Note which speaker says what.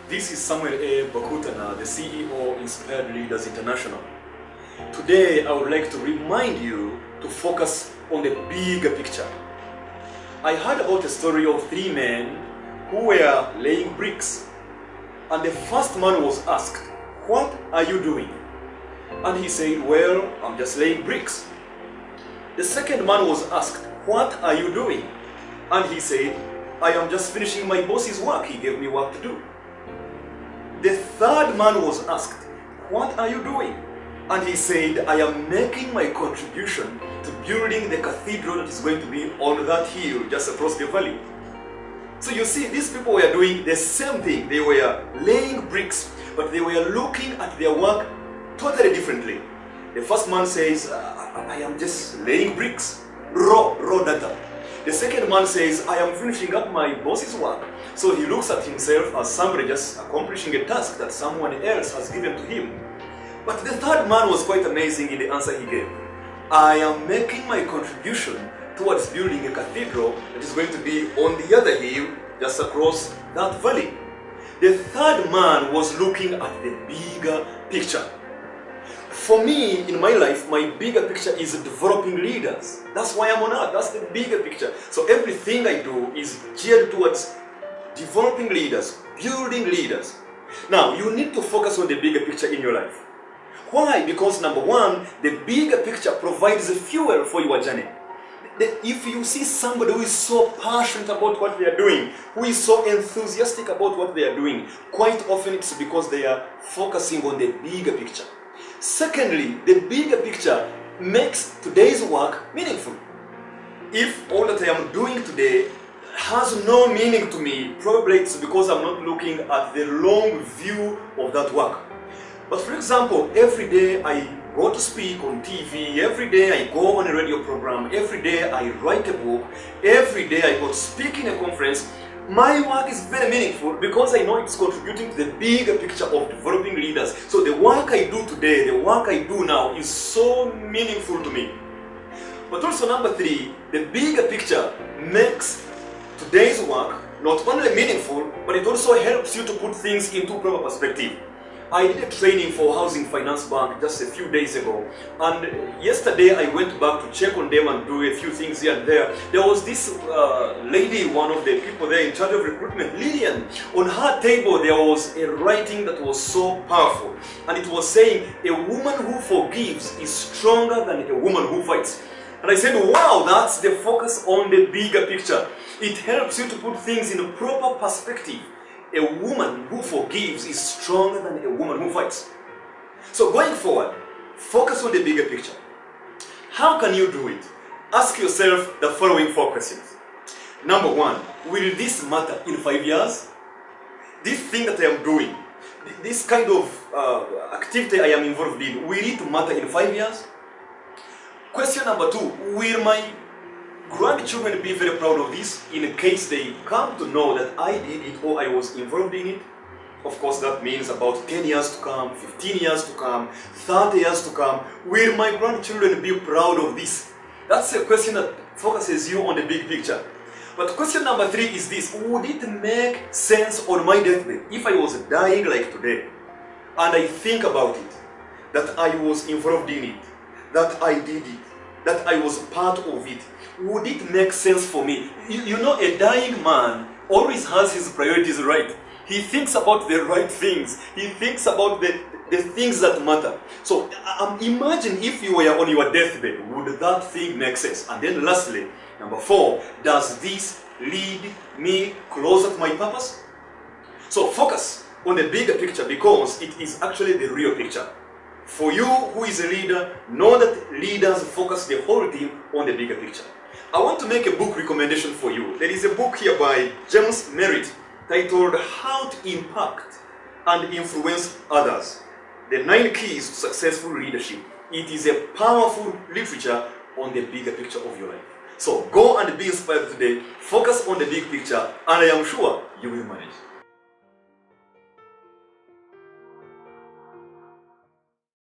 Speaker 1: This is Samuel A. Bakutana, the CEO Inspired Leaders International. Today, I would like to remind you to focus on the bigger picture. I heard about a story of three men who were laying bricks. And the first man was asked, "What are you doing?" And he said, "Well, I'm just laying bricks." The second man was asked, "What are you doing?" And he said, "I am just finishing my boss's work. He gave me work to do." The third man was asked, "What are you doing?" And he said, "I am making my contribution to building the cathedral that is going to be on that hill just across the valley." So you see, these people were doing the same thing. They were laying bricks, but they were looking at their work totally differently. The first man says, I am just laying bricks, raw data. The second man says, "I am finishing up my boss's work." So he looks at himself as somebody just accomplishing a task that someone else has given to him. But the third man was quite amazing in the answer he gave. "I am making my contribution towards building a cathedral that is going to be on the other hill just across that valley." The third man was looking at the bigger picture. For me, in my life, my bigger picture is developing leaders. That's why I'm on earth. That's the bigger picture. So everything I do is geared towards developing leaders, building leaders. Now, you need to focus on the bigger picture in your life. Why? Because number one, the bigger picture provides fuel for your journey. If you see somebody who is so passionate about what they are doing, who is so enthusiastic about what they are doing, quite often it's because they are focusing on the bigger picture. Secondly, the bigger picture makes today's work meaningful. If all that I am doing today has no meaning to me, probably it's because I'm not looking at the long view of that work. But for example, every day I go to speak on TV, every day I go on a radio program, every day I write a book, every day I go to speak in a conference. My work is very meaningful because I know it's contributing to the bigger picture of developing leaders. So the work I do today, the work I do now is so meaningful to me. But also number three, the bigger picture makes today's work not only meaningful, but it also helps you to put things into proper perspective. I did a training for Housing Finance Bank just a few days ago, and yesterday I went back to check on them and do a few things here and there. There was this lady, one of the people there in charge of recruitment, Lillian. On her table there was a writing that was so powerful, and it was saying, "A woman who forgives is stronger than a woman who fights." And I said, wow, that's the focus on the bigger picture. It helps you to put things in a proper perspective. A woman who forgives is stronger than a woman who fights. So going forward, focus on the bigger picture. How can you do it? Ask yourself the following four questions. Number one, will this matter in 5 years? This thing that I am doing, this kind of activity I am involved in, will it matter in 5 years? Question number two, will my grandchildren be very proud of this in case they come to know that I did it or I was involved in it? Of course, that means about 10 years to come, 15 years to come, 30 years to come. Will my grandchildren be proud of this? That's a question that focuses you on the big picture. But question number three is this: would it make sense on my deathbed if I was dying like today and I think about it, that I was involved in it, that I did it, that I was part of it? Would it make sense for me? You know, a dying man always has his priorities right. He thinks about the right things. He thinks about the things that matter. So imagine if you were on your deathbed, would that thing make sense? And then lastly, number four, does this lead me closer to my purpose? So focus on the bigger picture because it is actually the real picture. For you who is a leader, know that leaders focus the whole team on the bigger picture. I want to make a book recommendation for you. There is a book here by James Merritt titled How to Impact and Influence Others: The 9 Keys to Successful Leadership. It is a powerful literature on the bigger picture of your life. So go and be inspired today, focus on the big picture, and I am sure you will manage.